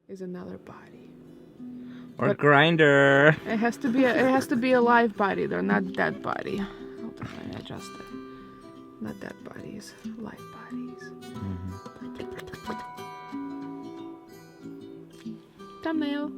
is another body. Or But grinder. it has to be a live body. They're not dead body. Hold on, let me adjust it. Not dead bodies, live bodies. Thumbnail.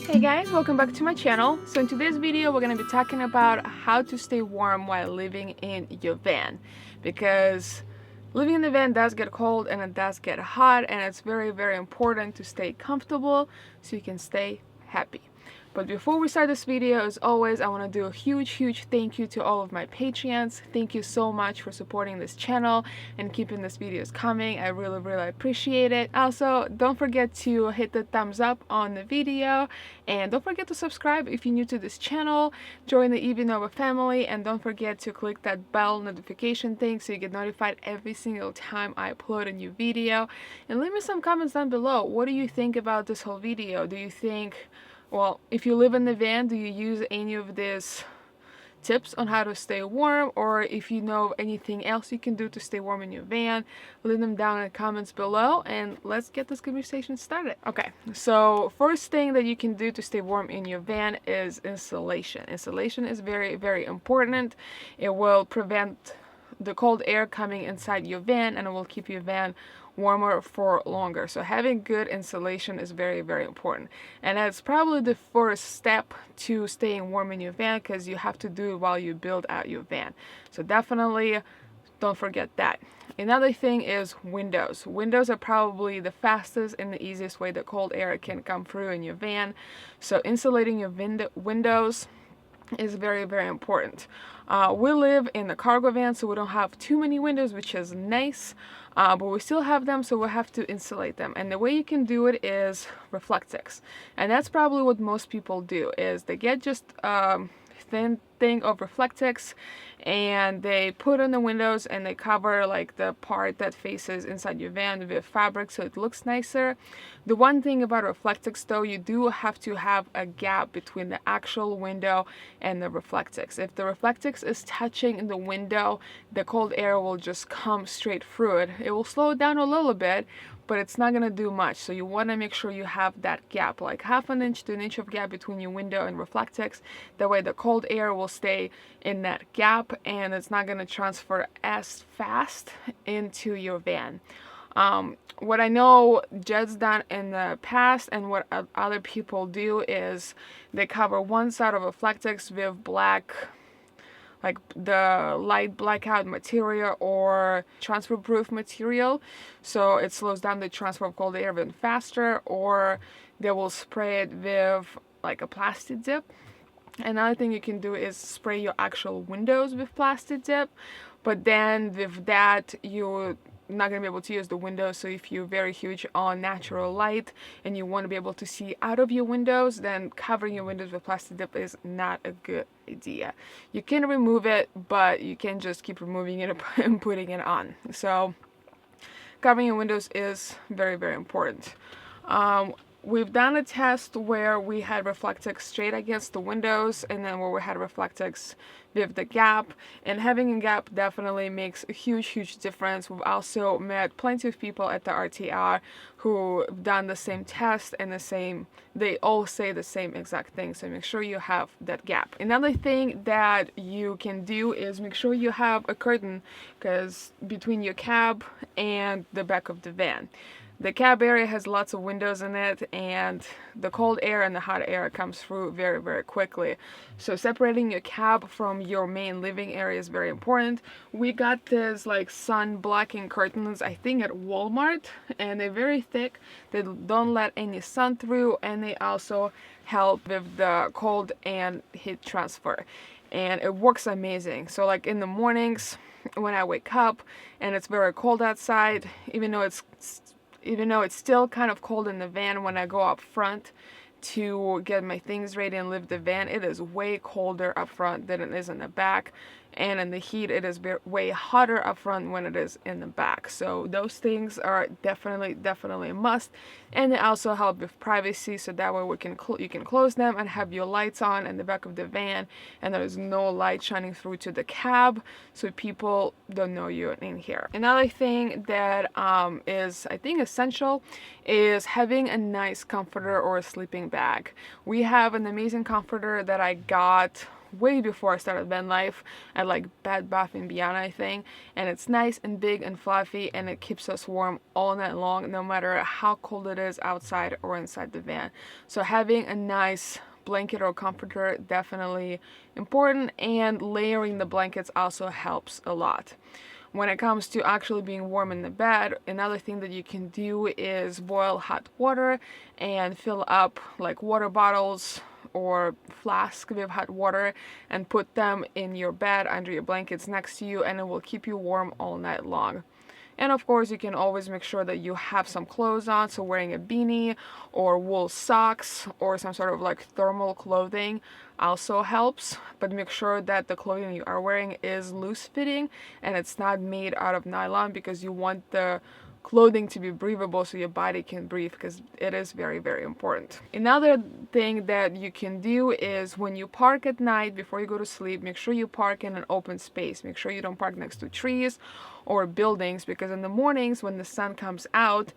Hey guys, welcome back to my channel. So in today's video we're going to be talking about how to stay warm while living in your van, because living in the van does get cold and it does get hot, and it's very important to stay comfortable so you can stay happy. But before we start this video, as always, I want to do a huge thank you to all of my Patreons. Thank you so much for supporting this channel and keeping these videos coming. I really appreciate it. Also, don't forget to hit the thumbs up on the video, and don't forget to subscribe if you're new to this channel. Join the Evie family, and don't forget to click that bell notification thing so you get notified every single time I upload a new video. And leave me some comments down below. What do you think about this whole video? Do you think, well, if you live in the van, do you use any of these tips on how to stay warm? Or if you know anything else you can do to stay warm in your van, leave them down in the comments below, and let's get this conversation started. Okay, so first thing that you can do to stay warm in your van is insulation. Insulation is very important. It will prevent the cold air coming inside your van, and it will keep your van warmer for longer. So having good insulation is very important, and that's probably the first step to staying warm in your van, because you have to do it while you build out your van. So definitely don't forget that. Another thing is windows. Windows are probably the fastest and the easiest way that cold air can come through in your van. So insulating your windows is very important. We live in the cargo van, so we don't have too many windows, which is nice, but we still have them, so we have to insulate them. And the way you can do it is Reflectix, and that's probably what most people do, is they get just thin thing of Reflectix and they put on the windows, and they cover like the part that faces inside your van with fabric so it looks nicer. The one thing about Reflectix though, you do have to have a gap between the actual window and the Reflectix. If the Reflectix is touching the window, the cold air will just come straight through it. It will slow it down a little bit, but it's not gonna do much. So you want to make sure you have that gap, like half an inch to an inch of gap between your window and Reflectix. That way the cold air will stay in that gap, and it's not gonna transfer as fast into your van. What I know Jed's done in the past, and what other people do, is they cover one side of Reflectix with black, like the light blackout material or transfer proof material, so it slows down the transfer of cold air even faster. Or they will spray it with like a plastic dip. Another thing you can do is spray your actual windows with plastic dip, but then with that you're not going to be able to use the windows. So if you're very huge on natural light and you want to be able to see out of your windows, then covering your windows with plastic dip is not a good idea. You can remove it, but you can just keep removing it and putting it on. So covering your windows is very important. We've done a test where we had Reflectix straight against the windows, and then where we had Reflectix with the gap, and having a gap definitely makes a huge difference. We've also met plenty of people at the RTR who've done the same test, and they all say the same exact thing. So make sure you have that gap. Another thing that you can do is make sure you have a curtain, because between your cab and the back of the van. The cab area has lots of windows in it, and the cold air and the hot air comes through very quickly. So separating your cab from your main living area is very important. We got this like sun blocking curtains, I think at Walmart, and they're very thick. They don't let any sun through, and they also help with the cold and heat transfer. And it works amazing. So like in the mornings when I wake up and it's very cold outside, even though it's still kind of cold in the van, when I go up front to get my things ready and leave the van, it is way colder up front than it is in the back. and in the heat it is way hotter up front when it is in the back. So those things are definitely a must, and they also help with privacy, so that way you can close them and have your lights on in the back of the van, and there's no light shining through to the cab, so people don't know you're in here. Another thing that is, I think, essential is having a nice comforter or a sleeping bag. We have an amazing comforter that I got way before I started Vanlife at like Bed Bath & Beyond, I think, and it's nice and big and fluffy, and it keeps us warm all night long, no matter how cold it is outside or inside the van. So having a nice blanket or comforter, definitely important, and layering the blankets also helps a lot. When it comes to actually being warm in the bed, another thing that you can do is boil hot water and fill up like water bottles or flask with hot water and put them in your bed under your blankets next to you, and it will keep you warm all night long. And of course, you can always make sure that you have some clothes on, so wearing a beanie or wool socks or some sort of like thermal clothing also helps, but make sure that the clothing you are wearing is loose fitting and it's not made out of nylon, because you want the clothing to be breathable so your body can breathe, because it is very important. Another thing that you can do is when you park at night before you go to sleep, make sure you park in an open space. Make sure you don't park next to trees or buildings, because in the mornings when the sun comes out,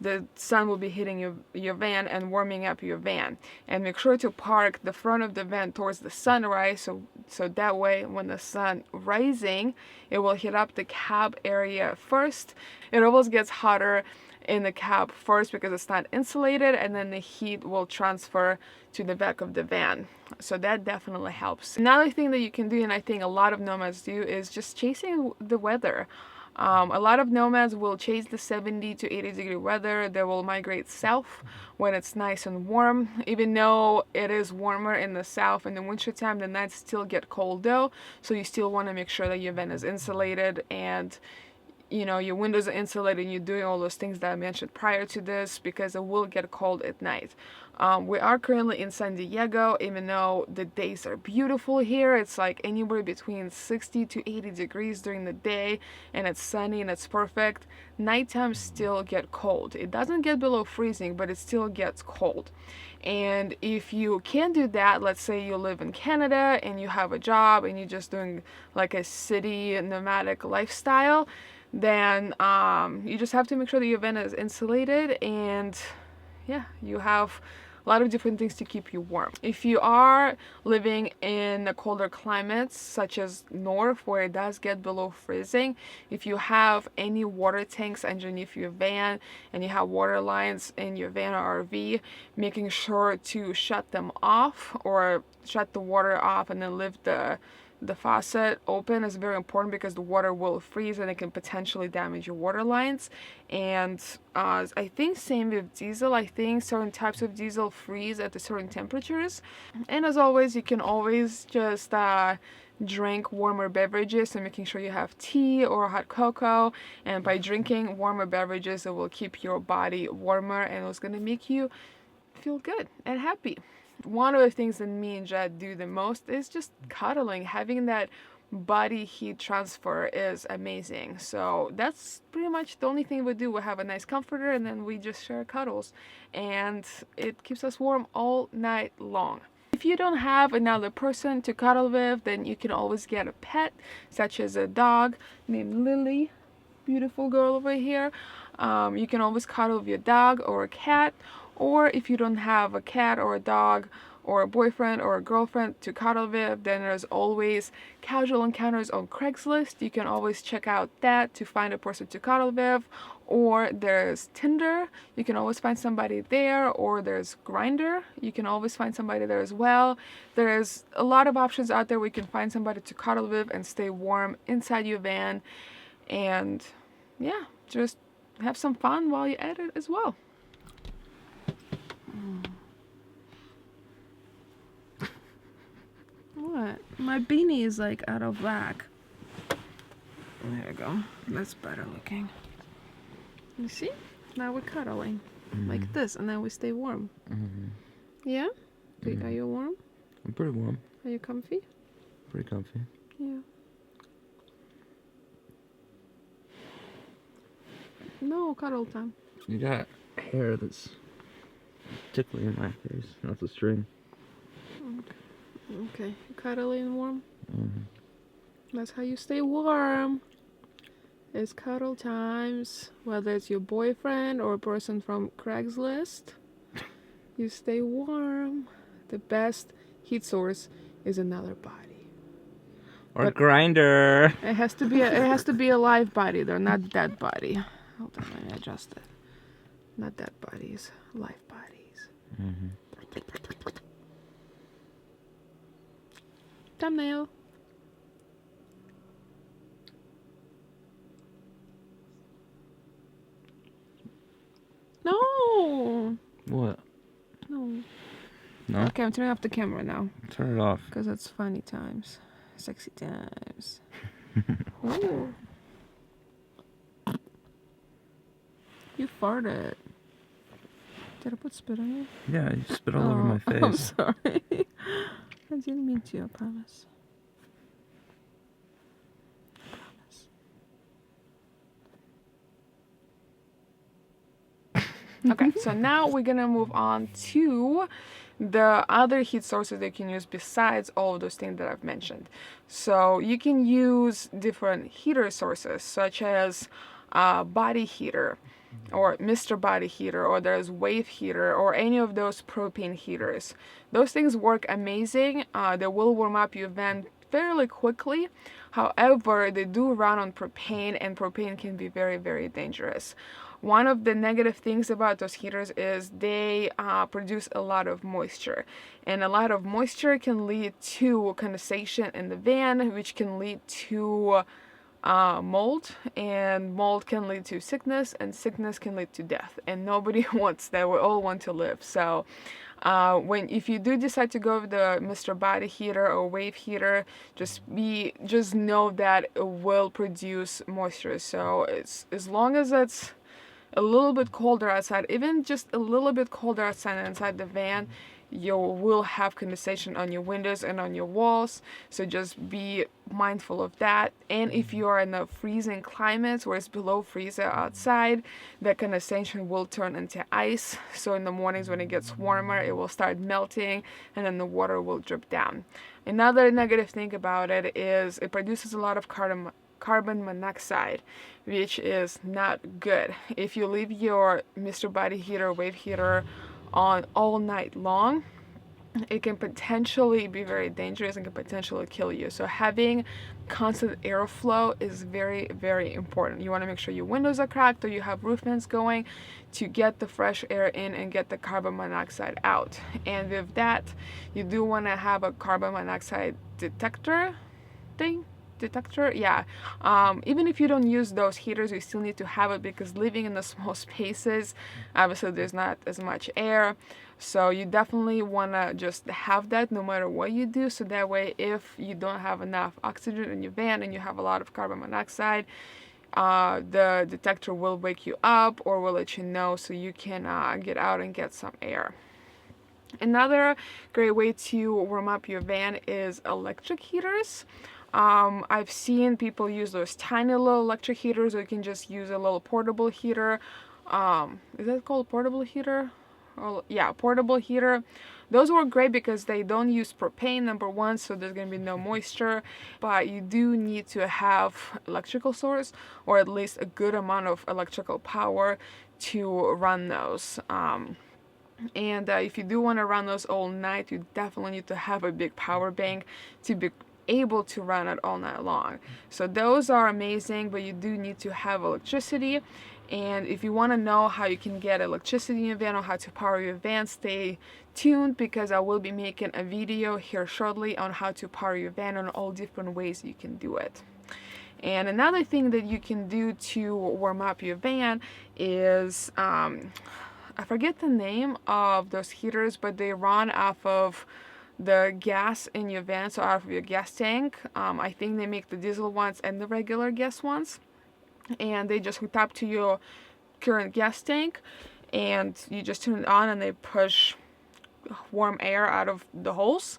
the sun will be hitting your van and warming up your van. And make sure to park the front of the van towards the sunrise, so that way when the sun rising, it will hit up the cab area first. It always gets hotter in the cab first because it's not insulated, and then the heat will transfer to the back of the van. So that definitely helps. Another thing that you can do, and I think a lot of nomads do, is just chasing the weather. A lot of nomads will chase the 70 to 80 degree weather. They will migrate south when it's nice and warm. Even though it is warmer in the south in the wintertime, the nights still get cold though. So you still want to make sure that your van is insulated and your windows are insulated, and you're doing all those things that I mentioned prior to this, because it will get cold at night. We are currently in San Diego. Even though the days are beautiful here, it's like anywhere between 60 to 80 degrees during the day, and it's sunny and it's perfect. Nighttime still get cold. It doesn't get below freezing, but it still gets cold. And if you can't do that, let's say you live in Canada and you have a job and you're just doing like a city nomadic lifestyle, then you just have to make sure that your van is insulated, and yeah, you have a lot of different things to keep you warm. If you are living in the colder climates such as north, where it does get below freezing, if you have any water tanks underneath your van and you have water lines in your van or RV, making sure to shut them off, or shut the water off and then leave the faucet open is very important, because the water will freeze and it can potentially damage your water lines. And I think same with diesel. I think certain types of diesel freeze at certain temperatures. And as always, you can always just drink warmer beverages, and making sure you have tea or hot cocoa. And by drinking warmer beverages, it will keep your body warmer, and it's going to make you feel good and happy. One of the things that me and Jed do the most is just cuddling. Having that body heat transfer is amazing. So that's pretty much the only thing we do. We have a nice comforter, and then we just share cuddles, and it keeps us warm all night long. If you don't have another person to cuddle with, then you can always get a pet, such as a dog named Lily. Beautiful girl over here. You can always cuddle with your dog or a cat. Or if you don't have a cat or a dog or a boyfriend or a girlfriend to cuddle with, then there's always casual encounters on Craigslist. You can always check out that to find a person to cuddle with. Or there's Tinder. You can always find somebody there. Or there's Grindr. You can always find somebody there as well. There's a lot of options out there where you can find somebody to cuddle with and stay warm inside your van. And yeah, just have some fun while you're at it as well. What? My beanie is like out of whack. There you go. That's better looking. You see? Now we're cuddling. Like this, and then we stay warm. Yeah? Are you warm? I'm pretty warm. Are you comfy? Pretty comfy. Yeah. No, cuddle time. You got hair that's tickling in my face. That's a string. Okay, cuddling warm. Mm-hmm. That's how you stay warm. It's cuddle times. Whether it's your boyfriend or a person from Craigslist, you stay warm. The best heat source is another body. Or But grinder. it has to be a live body though, not dead body. Hold on, let me adjust it. Not dead bodies, live bodies. Mm-hmm. Thumbnail. No. What? No. No? Okay, I'm turning off the camera now. Turn it off. Because it's funny times. Sexy times. Ooh. You farted. Did I put spit on you? Yeah, you spit all over my face. I'm sorry. I didn't mean to, I promise. Okay, so now we're gonna move on to the other heat sources that you can use besides all of those things that I've mentioned. So you can use different heater sources such as body heater or Mr. Body Heater, or there's wave heater, or any of those propane heaters. Those things work amazing. They will warm up your van fairly quickly. However, they do run on propane, and propane can be very, very dangerous. One of the negative things about those heaters is they produce a lot of moisture, and a lot of moisture can lead to condensation in the van, which can lead to mold, and mold can lead to sickness, and sickness can lead to death, and nobody wants that. We all want to live. So if you do decide to go with the Mr. Body Heater or wave heater, just know that it will produce moisture. So it's, as long as it's a little bit colder outside, even just a little bit colder outside inside the van, you will have condensation on your windows and on your walls. So just be mindful of that. And if you are in a freezing climate where it's below freezer outside, the condensation will turn into ice. So in the mornings when it gets warmer, it will start melting, and then the water will drip down. Another negative thing about it is it produces a lot of carbon monoxide, which is not good. If you leave your Mr. Body Heater, wave heater on all night long, it can potentially be very dangerous and can potentially kill you. So having constant airflow is very, very important. You want to make sure your windows are cracked or you have roof vents going to get the fresh air in and get the carbon monoxide out. And with that, you do want to have a carbon monoxide detector. Yeah. Even if you don't use those heaters, you still need to have it, because living in the small spaces, obviously there's not as much air, so you definitely want to just have that no matter what you do, so that way if you don't have enough oxygen in your van and you have a lot of carbon monoxide, the detector will wake you up or will let you know, so you can get out and get some air. Another great way to warm up your van is electric heaters. I've seen people use those tiny little electric heaters, or you can just use a little portable heater. Is that called portable heater? Yeah, portable heater. Those work great because they don't use propane, number one, so there's going to be no moisture, but you do need to have electrical source, or at least a good amount of electrical power to run those. And if you do want to run those all night, you definitely need to have a big power bank to be able to run it all night long. So those are amazing, but you do need to have electricity. And if you want to know how you can get electricity in your van or how to power your van, stay tuned, because I will be making a video here shortly on how to power your van and all different ways you can do it. And another thing that you can do to warm up your van is I forget the name of those heaters, but they run off of the gas in your van, so out of your gas tank. I think they make the diesel ones and the regular gas ones, and they just hook up to your current gas tank, and you just turn it on and they push warm air out of the holes.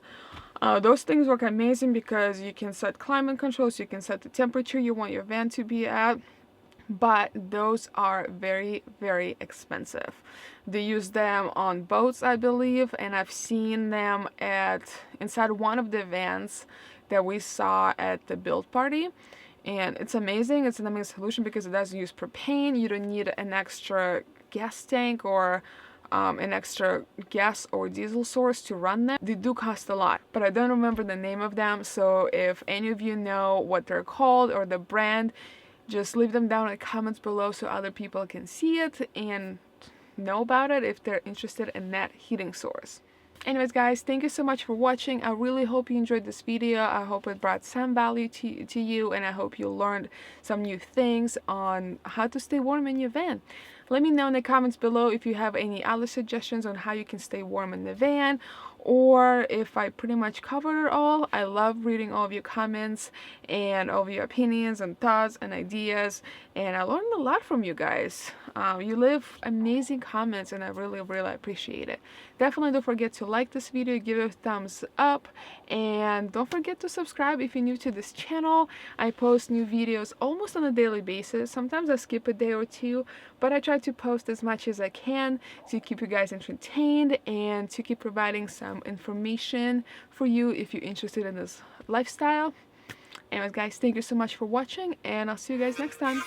Those things work amazing because you can set climate control, so you can set the temperature you want your van to be at. but those are very, very expensive. They use them on boats, I believe, and I've seen them inside one of the vans that we saw at the build party. And it's amazing. It's an amazing solution because it doesn't use propane. You don't need an extra gas tank or an extra gas or diesel source to run them. They do cost a lot, but I don't remember the name of them. So if any of you know what they're called or the brand, just leave them down in the comments below so other people can see it and know about it if they're interested in that heating source. Anyways guys, thank you so much for watching. I really hope you enjoyed this video. I hope it brought some value to you, and I hope you learned some new things on how to stay warm in your van. Let me know in the comments below if you have any other suggestions on how you can stay warm in the van, or if I pretty much covered it all. I love reading all of your comments and all of your opinions and thoughts and ideas, and I learned a lot from you guys. You leave amazing comments and I really, really appreciate it. Definitely don't forget to like this video, give it a thumbs up, and don't forget to subscribe if you're new to this channel. I post new videos almost on a daily basis. Sometimes I skip a day or two, but I try to post as much as I can to keep you guys entertained and to keep providing some information for you if you're interested in this lifestyle. Anyways guys, thank you so much for watching, and I'll see you guys next time.